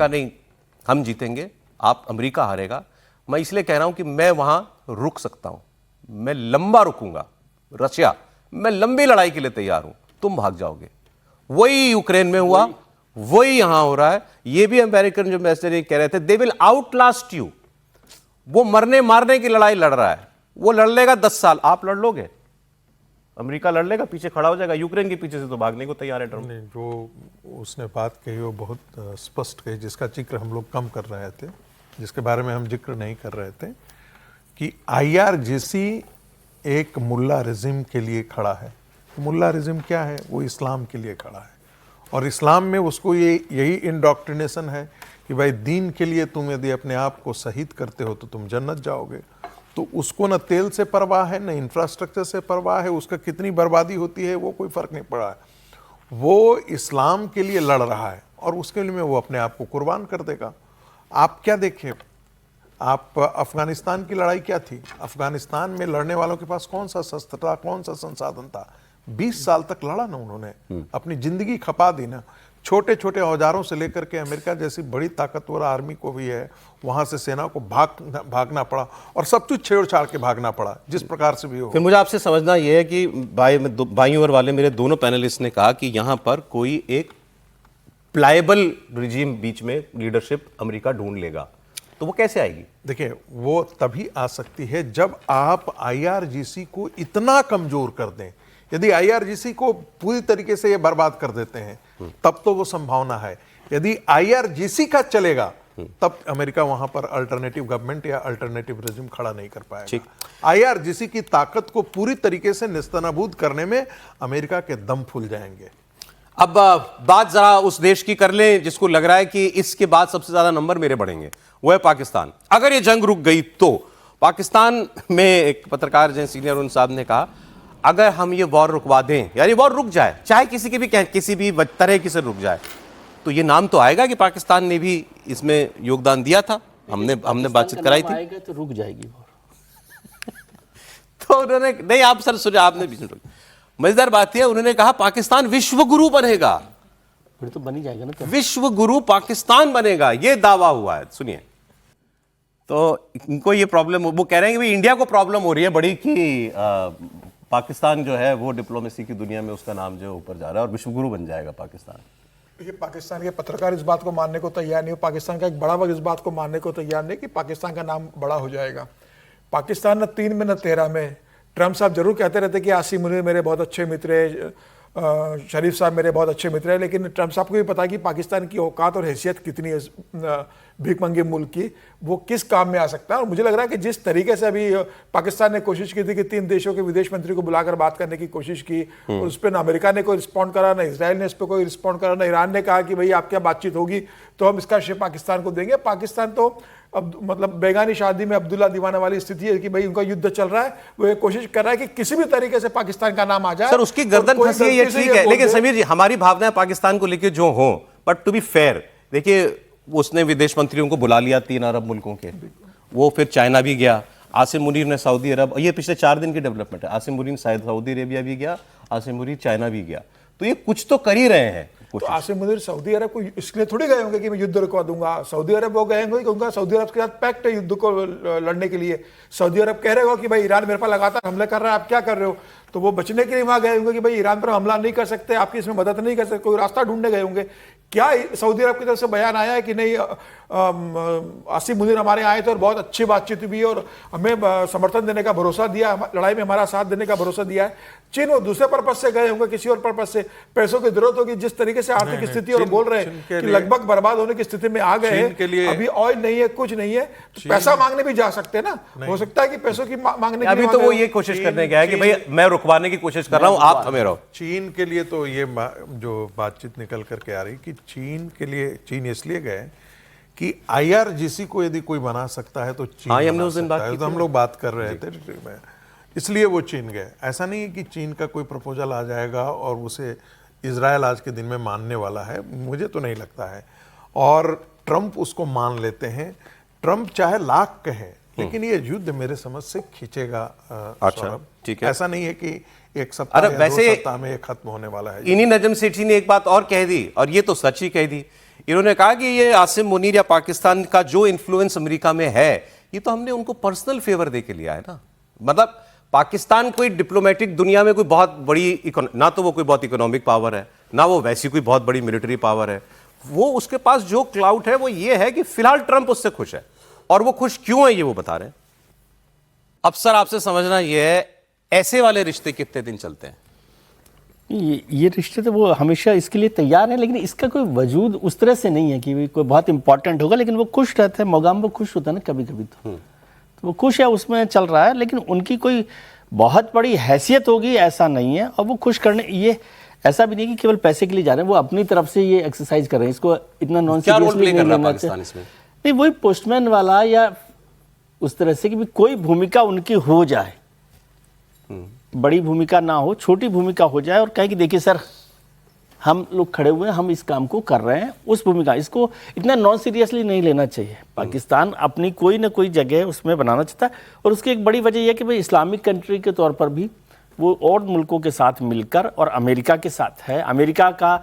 कहा नहीं हम जीतेंगे, आप अमेरिका हारेगा। मैं इसलिए कह रहा हूं कि मैं वहां रुक सकता हूं, मैं लंबा रुकूंगा। रशिया, मैं लंबी लड़ाई के लिए तैयार हूं, तुम भाग जाओगे। वही यूक्रेन में हुआ, वही यहां हो रहा है। ये भी अमेरिकन जो एम्बेसडर कह रहे थे, दे विल आउटलास्ट यू। वो मरने मारने की लड़ाई लड़ रहा है, वो लड़ लेगा 10 साल, आप लड़ लोगे? अमेरिका लड़ लेगा, पीछे खड़ा हो जाएगा। यूक्रेन के पीछे से तो भागने को तैयार है ट्रंप। नहीं, जो उसने बात कही वो बहुत स्पष्ट कही, जिसका जिक्र हम लोग कम कर रहे थे, जिसके बारे में हम जिक्र नहीं कर रहे थे, कि IRGC एक मुल्ला रिजिम के लिए खड़ा है। मुल्ला रिजिम क्या है? वो इस्लाम के लिए खड़ा है, और इस्लाम में उसको यही इंडोक्ट्रिनेशन है कि भाई दीन के लिए तुम यदि अपने आप को शहीद करते हो तो तुम जन्नत जाओगे। तो उसको न तेल से परवाह है, न इंफ्रास्ट्रक्चर से परवाह है, उसका कितनी बर्बादी होती है वो कोई फर्क नहीं पड़ा है। वो इस्लाम के लिए लड़ रहा है और उसके लिए वो अपने आप को कुर्बान कर देगा। आप क्या देखें, आप अफगानिस्तान की लड़ाई क्या थी? अफगानिस्तान में लड़ने वालों के पास कौन सा शस्त्र था, कौन सा संसाधन था? 20 साल तक लड़ा ना उन्होंने, अपनी जिंदगी खपा दी ना। छोटे छोटे औजारों से लेकर के अमेरिका जैसी बड़ी ताकतवर आर्मी को भी है, वहां से सेना को भागना पड़ा, और सब कुछ छेड़छाड़ के भागना पड़ा, जिस प्रकार से भी हो। फिर मुझे आपसे समझना यह है कि बाईं ओर वाले मेरे दोनों पैनलिस्ट ने कहा कि यहां पर कोई एक प्लायबल रिजीम बीच में लीडरशिप अमेरिका ढूंढ लेगा, तो वो कैसे आएगी? देखिए, वो तभी आ सकती है जब आप IRGC को इतना कमजोर कर दें। यदि IRGC को पूरी तरीके से ये बर्बाद कर देते हैं तब तो वो संभावना है। यदि IRGC का चलेगा तब अमेरिका वहां पर अल्टरनेटिव गवर्नमेंट या अल्टरनेटिव रेजिम खड़ा नहीं कर पाएगा। IRGC की ताकत को पूरी तरीके से नेस्तनाबूद करने में अमेरिका के दम फूल जाएंगे। अब बात जरा उस देश की कर लें जिसको लग रहा है कि इसके बाद सबसे ज्यादा नंबर मेरे बढ़ेंगे, वो है पाकिस्तान। अगर ये जंग रुक गई तो पाकिस्तान में एक पत्रकार जो सीनियर उन साहब ने कहा, अगर हम ये वॉर रुकवा दें, यानी वॉर रुक जाए, चाहे किसी भी तरह की से रुक जाए, तो ये नाम तो आएगा कि पाकिस्तान ने भी इसमें योगदान दिया था। हमने बातचीत कराई थी, आएगा तो रुक जाएगी वॉर। तो उन्होंने नहीं, आप सर सुने, आपने बीच में मजेदार बात है, उन्होंने कहा पाकिस्तान विश्व गुरु बनेगा। फिर तो बन ही जाएगा ना, विश्व गुरु पाकिस्तान बनेगा, यह दावा हुआ है। सुनिए, तो इनको ये प्रॉब्लम, वो कह रहे हैं कि भाई इंडिया को प्रॉब्लम हो रही है बड़ी कि पाकिस्तान जो है वो डिप्लोमेसी की दुनिया में उसका नाम जो है ऊपर जा रहा है और विश्वगुरु बन जाएगा पाकिस्तान। ये पाकिस्तान के पत्रकार इस बात को मानने को तैयार नहीं हो, पाकिस्तान का एक बड़ा वर्ग इस बात को मानने को तैयार नहीं कि पाकिस्तान का नाम बड़ा हो जाएगा। पाकिस्तान न 3 में न 13 में, ट्रंप साहब जरूर कहते रहते कि आसिम मुनीर मेरे बहुत अच्छे मित्र है, शरीफ साहब मेरे बहुत अच्छे मित्र हैं, लेकिन ट्रंप साहब को भी पता है कि पाकिस्तान की औकात और हैसियत कितनी है भीखमंगे मुल्क की, वो किस काम में आ सकता है। और मुझे लग रहा है कि जिस तरीके से अभी पाकिस्तान ने कोशिश की थी कि 3 देशों के विदेश मंत्री को बुलाकर बात करने की कोशिश की, और उस पर ना अमेरिका ने कोई रिस्पॉन्ड करा, ना इसराइल ने इस पर कोई रिस्पॉन्ड करा, ना ईरान ने कहा कि भाई आप क्या बातचीत होगी तो हम इसका श्रेय पाकिस्तान को देंगे। पाकिस्तान तो अब मतलब बेगानी शादी में अब्दुल्ला दीवाना वाली स्थिति है कि भाई उनका युद्ध चल रहा है, वो ये कोशिश कर रहा है कि किसी भी तरीके से पाकिस्तान का नाम आ जाए। सर उसकी गर्दन फंसी है, ये ठीक है, लेकिन समीर जी हमारी भावनाएं पाकिस्तान को लेकर जो हो, बट टू बी फेयर, देखिए उसने विदेश मंत्रियों को बुला लिया 3 अरब मुल्कों के, वो फिर चाइना भी गया, आसिम मुनीर ने सऊदी अरब, ये पिछले 4 दिन की डेवलपमेंट है, आसिम मुनीर शायद सऊदी अरेबिया भी गया, आसिम मुनीर चाइना भी गया, तो ये कुछ तो कर ही रहे हैं। तो आसिम मुनीर सऊदी अरब को इसलिए थोड़ी गए होंगे कि मैं युद्ध रुकवा दूंगा। सऊदी अरब वो गए होंगे क्योंकि सऊदी अरब के साथ पैक्ट है युद्ध को लड़ने के लिए। सऊदी अरब कह रहे हो कि भाई ईरान मेरे पर लगातार हमले कर रहा है, आप क्या कर रहे हो, तो वो बचने के लिए वहां गए होंगे कि भाई ईरान पर हमला नहीं कर सकते, आपकी इसमें मदद नहीं कर सकते, कोई रास्ता ढूंढने गए होंगे। क्या सऊदी अरब की तरफ से बयान आया है कि नहीं आसिम मुनीर हमारे आए थे और बहुत अच्छी बातचीत हुई और हमें समर्थन देने का भरोसा दिया, लड़ाई में हमारा साथ देने का भरोसा दिया है। चीन वो दूसरे पर्पज से गए होंगे, किसी और पर्पज से, पैसों की जरूरत होगी, जिस तरीके से आर्थिक स्थिति और बोल रहे हैं कि लगभग बर्बाद होने की स्थिति में आ गए हैं, अभी ऑयल नहीं है, कुछ नहीं है, तो पैसा मांगने भी जा सकते हैं ना। हो सकता है कि पैसों की मांगने अभी तो वो ये कोशिश करने गया है कि भाई मैं रुकवाने की कोशिश कर रहा हूं, आप थमे रहो। चीन के लिए तो ये जो बातचीत निकल करके आ रही कि चीन के लिए, चीन इसलिए गए कि IRGC को यदि कोई बना सकता है तो चीन हमने उस दिन बात की, तो हम लोग बात कर रहे थे, इसलिए वो चीन गए। ऐसा नहीं है कि चीन का कोई प्रपोजल आ जाएगा और उसे इजराइल आज के दिन में मानने वाला है, मुझे तो नहीं लगता है। और ट्रंप उसको मान लेते हैं, ट्रंप चाहे लाख कहे, लेकिन ये युद्ध मेरे समझ से खींचेगा। अच्छा, ठीक है, ऐसा नहीं है कि एक सप्ताह या 2 सप्ताह में ये खत्म होने वाला है। इन्हीं नजम सेठी ने एक बात और कह दी, और ये तो सच ही कह दी, इन्होंने कहा कि ये आसिम मुनीर या पाकिस्तान का जो इन्फ्लुएंस अमेरिका में है, ये तो हमने उनको पर्सनल फेवर दे के लिया है ना। मतलब पाकिस्तान कोई डिप्लोमेटिक दुनिया में कोई बहुत बड़ी ना तो वो कोई बहुत इकोनॉमिक पावर है, ना वो वैसी कोई बहुत बड़ी मिलिट्री पावर है। वो उसके पास जो क्लाउट है वो ये है कि फिलहाल ट्रंप उससे खुश है, और वो खुश क्यों है ये वो बता रहे हैं। अब सर आपसे समझना ये है, ऐसे वाले रिश्ते कितने दिन चलते हैं? ये रिश्ते तो वो हमेशा इसके लिए तैयार है, लेकिन इसका कोई वजूद उस तरह से नहीं है कि कोई बहुत इंपॉर्टेंट होगा, लेकिन वो खुश रहते हैं। मोगाम वो खुश होता है ना कभी कभी, तो वो खुश है, उसमें चल रहा है। लेकिन उनकी कोई बहुत बड़ी हैसियत होगी ऐसा नहीं है। और वो खुश करने, ये ऐसा भी नहीं कि केवल पैसे के लिए जा रहे हैं, वो अपनी तरफ से ये एक्सरसाइज कर रहे हैं। इसको इतना नॉन सीरियसली नहीं लेना चाहिए। नहीं, वही पोस्टमैन वाला या उस तरह से कि भी कोई भूमिका उनकी हो जाए, बड़ी भूमिका ना हो, छोटी भूमिका हो जाए, और कहे कि देखिए सर हम लोग खड़े हुए हैं, हम इस काम को कर रहे हैं, उस भूमिका। इसको इतना नॉन सीरियसली नहीं लेना चाहिए। पाकिस्तान अपनी कोई ना कोई जगह उसमें बनाना चाहता है, और उसकी एक बड़ी वजह यह है कि भाई इस्लामिक कंट्री के तौर पर भी वो और मुल्कों के साथ मिलकर और अमेरिका के साथ है। अमेरिका का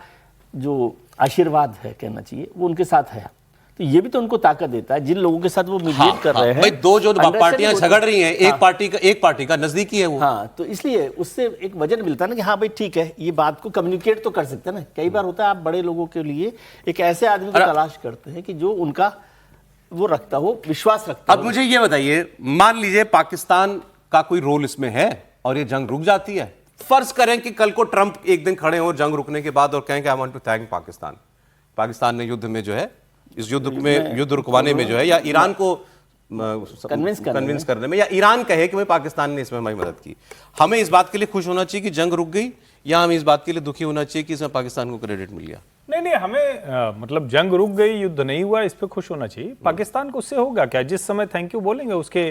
जो आशीर्वाद है कहना चाहिए वो उनके साथ है, तो ये भी तो उनको ताकत देता है। जिन लोगों के साथ वो मीडिएट कर रहे हैं, भाई दो जो पार्टियां झगड़ रही हैं, एक पार्टी का नजदीकी है वो। हाँ, तो इसलिए उससे एक वजन मिलता है ना कि हाँ भाई ठीक है, ये बात को कम्युनिकेट तो कर सकते हैं ना। कई बार होता है आप बड़े लोगों के लिए एक ऐसे आदमी को तलाश करते हैं कि जो उनका वो रखता हो, विश्वास रखता हो। अब मुझे ये बताइए, मान लीजिए पाकिस्तान का कोई रोल इसमें है और ये जंग रुक जाती है। फर्ज करें कि कल को ट्रंप एक दिन खड़े हो जंग रुकने के बाद और कहें कि I want to thank Pakistan, Pakistan ने युद्ध में जो है, इस युद्ध में, युद्ध रुकवाने में जो है, या ईरान को कन्विंस करने में, या ईरान कहे कि भाई पाकिस्तान ने इसमें हमारी मदद की। हमें इस बात के लिए खुश होना चाहिए कि जंग रुक गई, या हमें इस बात के लिए दुखी होना चाहिए कि इसमें पाकिस्तान को क्रेडिट मिल गया? नहीं, हमें मतलब जंग रुक गई, युद्ध नहीं हुआ, इस पे खुश होना चाहिए। पाकिस्तान को उससे होगा क्या? जिस समय थैंक यू बोलेंगे उसके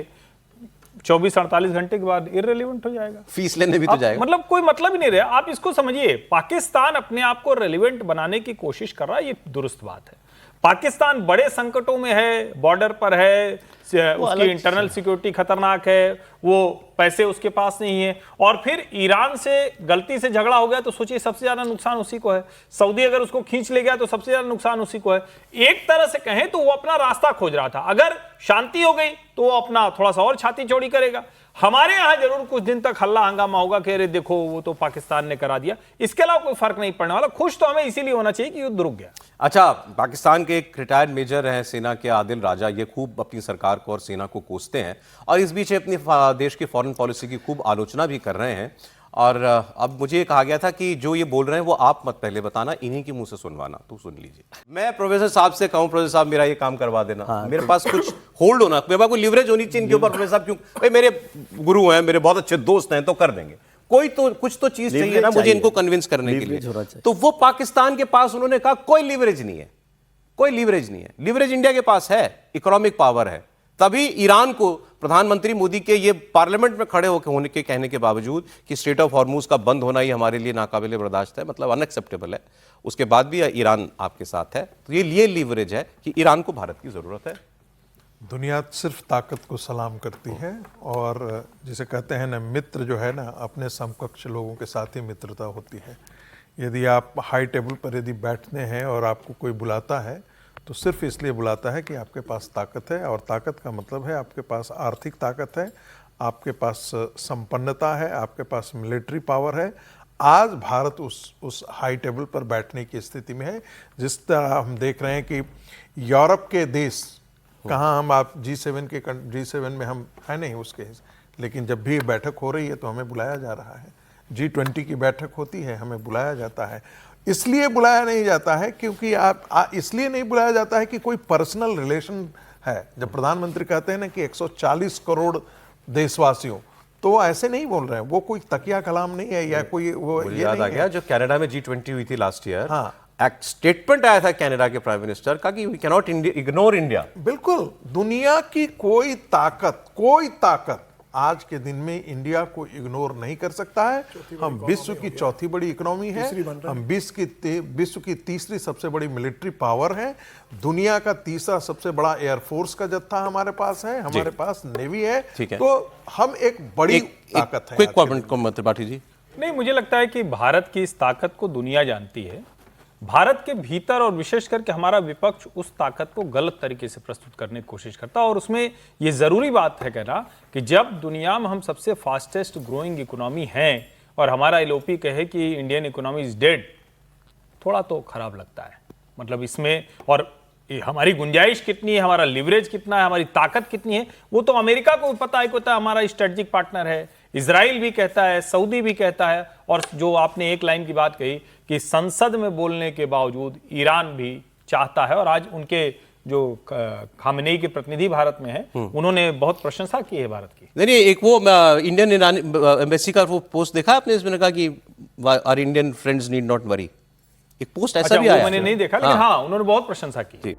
24-48 घंटे के बाद इररिलेवेंट हो जाएगा, फीस लेने भी तो जाएगा। मतलब कोई मतलब ही नहीं रहे। आप इसको समझिए, पाकिस्तान अपने आप को रेलिवेंट बनाने की कोशिश कर रहा है, ये दुरुस्त बात है। पाकिस्तान बड़े संकटों में है, बॉर्डर पर है, उसकी इंटरनल सिक्योरिटी खतरनाक है, वो पैसे उसके पास नहीं है, और फिर ईरान से गलती से झगड़ा हो गया तो सोचिए सबसे ज्यादा नुकसान उसी को है। सऊदी अगर उसको खींच ले गया तो सबसे ज्यादा नुकसान उसी को है। एक तरह से कहें तो वो अपना रास्ता खोज रहा था, अगर शांति हो गई तो वो अपना थोड़ा सा और छाती चौड़ी करेगा। हमारे यहां जरूर कुछ दिन तक हल्ला हंगामा होगा कि अरे देखो वो तो पाकिस्तान ने करा दिया, इसके अलावा कोई फर्क नहीं पड़ने वाला। खुश तो हमें इसीलिए होना चाहिए कि युद्ध रुक गया। अच्छा, पाकिस्तान के एक रिटायर्ड मेजर हैं सेना के, आदिल राजा, ये खूब अपनी सरकार को और सेना को कोसते हैं, और इस बीच अपनी देश की फॉरेन पॉलिसी की खूब आलोचना भी कर रहे हैं। और अब मुझे कहा गया था कि जो ये बोल रहे हैं वो आप मत पहले बताना, इन्हीं की मुंह से सुनवाना। तो सुन लीजिए, मैं प्रोफेसर साहब से कहूं, प्रोफेसर साहब मेरा ये काम करवा देना। मेरे पास कुछ होल्ड होना, मेरे पास कोई लिवरेज होनी चाहिए इनके ऊपर। प्रोफेसर साहब क्यों, भाई मेरे गुरु हैं, मेरे बहुत अच्छे दोस्त हैं, तो कर देंगे। कोई तो कुछ तो चीज चाहिए ना मुझे इनको कन्विंस करने के लिए। तो वो पाकिस्तान के पास, उन्होंने कहा कोई लिवरेज नहीं है, कोई लिवरेज नहीं है। लिवरेज इंडिया के पास है, इकोनॉमिक पावर है। तभी ईरान को प्रधानमंत्री मोदी के ये पार्लियामेंट में खड़े होकर होने के कहने के बावजूद कि स्ट्रेट ऑफ हॉर्मूज का बंद होना ही हमारे लिए नाकाबिले बर्दाश्त है, मतलब अनएक्सेप्टेबल है, उसके बाद भी ईरान आपके साथ है। तो ये लीवरेज है कि ईरान को भारत की जरूरत है। दुनिया सिर्फ ताकत को सलाम करती है, और जिसे कहते हैं ना, मित्र जो है ना, अपने समकक्ष लोगों के साथ ही मित्रता होती है। यदि आप हाई टेबल पर यदि बैठते हैं और आपको कोई बुलाता है तो सिर्फ इसलिए बुलाता है कि आपके पास ताकत है, और ताकत का मतलब है आपके पास आर्थिक ताकत है, आपके पास संपन्नता है, आपके पास मिलिट्री पावर है। आज भारत उस हाई टेबल पर बैठने की स्थिति में है। जिस तरह हम देख रहे हैं कि यूरोप के देश, कहाँ हम, आप G7 में हम है नहीं उसके, लेकिन जब भी बैठक हो रही है तो हमें बुलाया जा रहा है। G20 की बैठक होती है, हमें बुलाया जाता है। इसलिए बुलाया नहीं जाता है क्योंकि इसलिए नहीं बुलाया जाता है कि कोई पर्सनल रिलेशन है। जब प्रधानमंत्री कहते हैं ना कि 140 करोड़ देशवासियों, तो ऐसे नहीं बोल रहे हैं, वो कोई तकिया कलाम नहीं है या कोई वो ये याद आ गया जो कनाडा में G20 हुई थी लास्ट ईयर। हाँ, एक स्टेटमेंट आया था कनाडा के प्राइम मिनिस्टर का कि we can not ignore India. बिल्कुल, दुनिया की कोई ताकत आज के दिन में इंडिया को इग्नोर नहीं कर सकता है। हम विश्व की चौथी बड़ी इकोनॉमी है, हम विश्व की तीसरी सबसे बड़ी मिलिट्री पावर है, दुनिया का तीसरा सबसे बड़ा एयरफोर्स का जत्था हमारे पास है, हमारे पास नेवी है। तो हम एक बड़ी ताकत है। क्विक कमेंट को त्रिपाठी जी। नहीं, मुझे लगता है कि भारत की इस ताकत को दुनिया जानती है, भारत के भीतर और विशेष करके हमारा विपक्ष उस ताकत को गलत तरीके से प्रस्तुत करने की कोशिश करता है। और उसमें यह जरूरी बात है कहना कि जब दुनिया में हम सबसे फास्टेस्ट ग्रोइंग इकोनॉमी हैं और हमारा एलओपी कहे कि इंडियन इकोनॉमी इज डेड, थोड़ा तो खराब लगता है। मतलब इसमें और हमारी गुंजाइश कितनी है, हमारा लिवरेज कितना है, हमारी ताकत कितनी है, वो तो अमेरिका को पता है, कहता है हमारा स्ट्रेटेजिक पार्टनर है, इजराइल भी कहता है, सऊदी भी कहता है। और जो आपने एक लाइन की बात कही कि संसद में बोलने के बावजूद ईरान भी चाहता है, और आज उनके जो खामेनेई के प्रतिनिधि भारत में है उन्होंने बहुत प्रशंसा की है भारत की। नहीं, एक वो इंडियन एम्बेसी का वो पोस्ट देखा आपने, इसमें कहा कि our Indian friends need not worry, एक पोस्ट ऐसा भी आया। मैंने नहीं देखा, लेकिन हाँ उन्होंने बहुत प्रशंसा की।